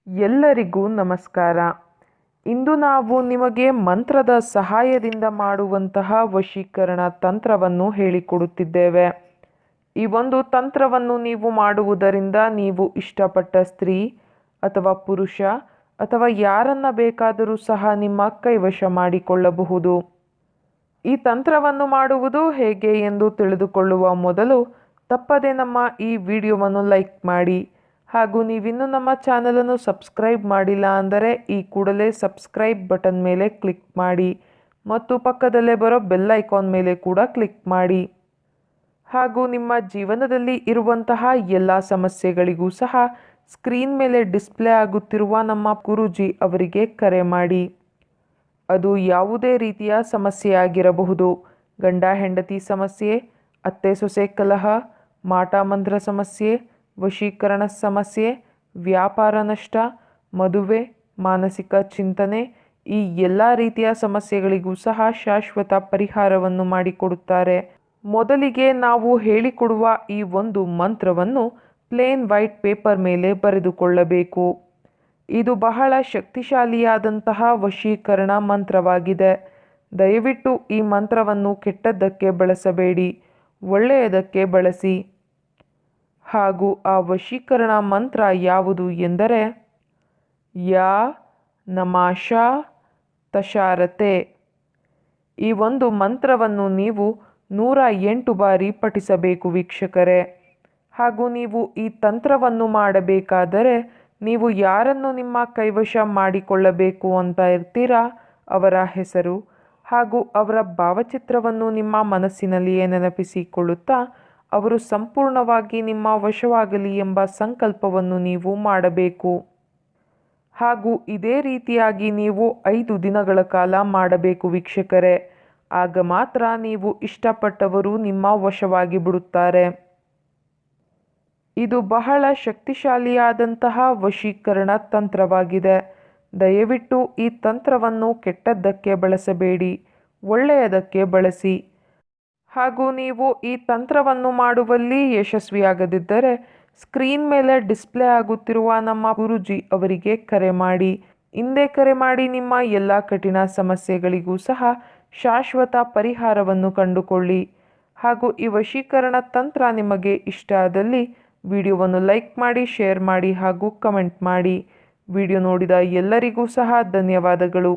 ಎಲ್ಲರಿಗೂ ನಮಸ್ಕಾರ. ಇಂದು ನಾವು ನಿಮಗೆ ಮಂತ್ರದ ಸಹಾಯದಿಂದ ಮಾಡುವಂತಹ ವಶೀಕರಣ ತಂತ್ರವನ್ನು ಹೇಳಿಕೊಡುತ್ತಿದ್ದೇವೆ. ಈ ಒಂದು ತಂತ್ರವನ್ನು ನೀವು ಮಾಡುವುದರಿಂದ ನೀವು ಇಷ್ಟಪಟ್ಟ ಸ್ತ್ರೀ ಅಥವಾ ಪುರುಷ ಅಥವಾ ಯಾರನ್ನ ಬೇಕಾದರೂ ಸಹ ನಿಮ್ಮ ಕೈವಶ ಮಾಡಿಕೊಳ್ಳಬಹುದು. ಈ ತಂತ್ರವನ್ನು ಮಾಡುವುದು ಹೇಗೆ ಎಂದು ತಿಳಿದುಕೊಳ್ಳುವ ಮೊದಲು ತಪ್ಪದೆ ನಮ್ಮ ಈ ವಿಡಿಯೋವನ್ನು ಲೈಕ್ ಮಾಡಿ. ಹಾಗೂ ನೀವಿನ್ನೂ ನಮ್ಮ ಚಾನಲನ್ನು ಸಬ್ಸ್ಕ್ರೈಬ್ ಮಾಡಿಲ್ಲ ಅಂದರೆ ಈ ಕೂಡಲೇ ಸಬ್ಸ್ಕ್ರೈಬ್ ಬಟನ್ ಮೇಲೆ ಕ್ಲಿಕ್ ಮಾಡಿ ಮತ್ತು ಪಕ್ಕದಲ್ಲೇ ಬರೋ ಬೆಲ್ ಐಕಾನ್ ಮೇಲೆ ಕೂಡ ಕ್ಲಿಕ್ ಮಾಡಿ. ಹಾಗೂ ನಿಮ್ಮ ಜೀವನದಲ್ಲಿ ಇರುವಂತಹ ಎಲ್ಲ ಸಮಸ್ಯೆಗಳಿಗೂ ಸಹ ಸ್ಕ್ರೀನ್ ಮೇಲೆ ಡಿಸ್ಪ್ಲೇ ಆಗುತ್ತಿರುವ ನಮ್ಮ ಗುರೂಜಿ ಅವರಿಗೆ ಕರೆ ಮಾಡಿ. ಅದು ಯಾವುದೇ ರೀತಿಯ ಸಮಸ್ಯೆಯಾಗಿರಬಹುದು. ಗಂಡ ಹೆಂಡತಿ ಸಮಸ್ಯೆ, ಅತ್ತೆ ಸೊಸೆ ಕಲಹ, ಮಾಟ ಮಂತ್ರ ಸಮಸ್ಯೆ, ವಶೀಕರಣ ಸಮಸ್ಯೆ, ವ್ಯಾಪಾರ ನಷ್ಟ, ಮದುವೆ, ಮಾನಸಿಕ ಚಿಂತನೆ, ಈ ಎಲ್ಲ ರೀತಿಯ ಸಮಸ್ಯೆಗಳಿಗೂ ಸಹ ಶಾಶ್ವತ ಪರಿಹಾರವನ್ನು ಮಾಡಿಕೊಡುತ್ತಾರೆ. ಮೊದಲಿಗೆ ನಾವು ಹೇಳಿಕೊಡುವ ಈ ಒಂದು ಮಂತ್ರವನ್ನು ಪ್ಲೇನ್ ವೈಟ್ ಪೇಪರ್ ಮೇಲೆ ಬರೆದುಕೊಳ್ಳಬೇಕು. ಇದು ಬಹಳ ಶಕ್ತಿಶಾಲಿಯಾದಂತಹ ವಶೀಕರಣ ಮಂತ್ರವಾಗಿದೆ. ದಯವಿಟ್ಟು ಈ ಮಂತ್ರವನ್ನು ಕೆಟ್ಟದ್ದಕ್ಕೆ ಬಳಸಬೇಡಿ, ಒಳ್ಳೆಯದಕ್ಕೆ ಬಳಸಿ. ಹಾಗೂ ಆ ವಶೀಕರಣ ಮಂತ್ರ ಯಾವುದು ಎಂದರೆ ಯಾ ನಮಾಶ ತಶಾರತೆ. ಈ ಒಂದು ಮಂತ್ರವನ್ನು ನೀವು 108 ಬಾರಿ ಪಠಿಸಬೇಕು ವೀಕ್ಷಕರೇ. ಹಾಗೂ ನೀವು ಈ ತಂತ್ರವನ್ನು ಮಾಡಬೇಕಾದರೆ ನೀವು ಯಾರನ್ನು ನಿಮ್ಮ ಕೈವಶ ಮಾಡಿಕೊಳ್ಳಬೇಕು ಅಂತ ಇರ್ತೀರಾ ಅವರ ಹೆಸರು ಹಾಗೂ ಅವರ ಭಾವಚಿತ್ರವನ್ನು ನಿಮ್ಮ ಮನಸ್ಸಿನಲ್ಲಿಯೇ ನೆನಪಿಸಿಕೊಳ್ಳುತ್ತಾ ಅವರು ಸಂಪೂರ್ಣವಾಗಿ ನಿಮ್ಮ ವಶವಾಗಲಿ ಎಂಬ ಸಂಕಲ್ಪವನ್ನು ನೀವು ಮಾಡಬೇಕು. ಹಾಗೂ ಇದೇ ರೀತಿಯಾಗಿ ನೀವು 5 ದಿನಗಳ ಕಾಲ ಮಾಡಬೇಕು ವೀಕ್ಷಕರೇ. ಆಗ ಮಾತ್ರ ನೀವು ಇಷ್ಟಪಟ್ಟವರು ನಿಮ್ಮ ವಶವಾಗಿ ಬಿಡುತ್ತಾರೆ. ಇದು ಬಹಳ ಶಕ್ತಿಶಾಲಿಯಾದಂತಹ ವಶೀಕರಣ ತಂತ್ರವಾಗಿದೆ. ದಯವಿಟ್ಟು ಈ ತಂತ್ರವನ್ನು ಕೆಟ್ಟದ್ದಕ್ಕೆ ಬಳಸಬೇಡಿ, ಒಳ್ಳೆಯದಕ್ಕೆ ಬಳಸಿ. ಹಾಗೂ ನೀವು ಈ ತಂತ್ರವನ್ನು ಮಾಡುವಲ್ಲಿ ಯಶಸ್ವಿಯಾಗದಿದ್ದರೆ ಸ್ಕ್ರೀನ್ ಮೇಲೆ ಡಿಸ್ಪ್ಲೇ ಆಗುತ್ತಿರುವ ನಮ್ಮ ಗುರೂಜಿ ಅವರಿಗೆ ಕರೆ ಮಾಡಿ. ಹಿಂದೆ ಕರೆ ಮಾಡಿ ನಿಮ್ಮ ಎಲ್ಲ ಕಠಿಣ ಸಮಸ್ಯೆಗಳಿಗೂ ಸಹ ಶಾಶ್ವತ ಪರಿಹಾರವನ್ನು ಕಂಡುಕೊಳ್ಳಿ. ಹಾಗೂ ಈ ವಶೀಕರಣ ತಂತ್ರ ನಿಮಗೆ ಇಷ್ಟ ಆದಲ್ಲಿ ವಿಡಿಯೋವನ್ನು ಲೈಕ್ ಮಾಡಿ, ಶೇರ್ ಮಾಡಿ ಹಾಗೂ ಕಮೆಂಟ್ ಮಾಡಿ. ವಿಡಿಯೋ ನೋಡಿದ ಎಲ್ಲರಿಗೂ ಸಹ ಧನ್ಯವಾದಗಳು.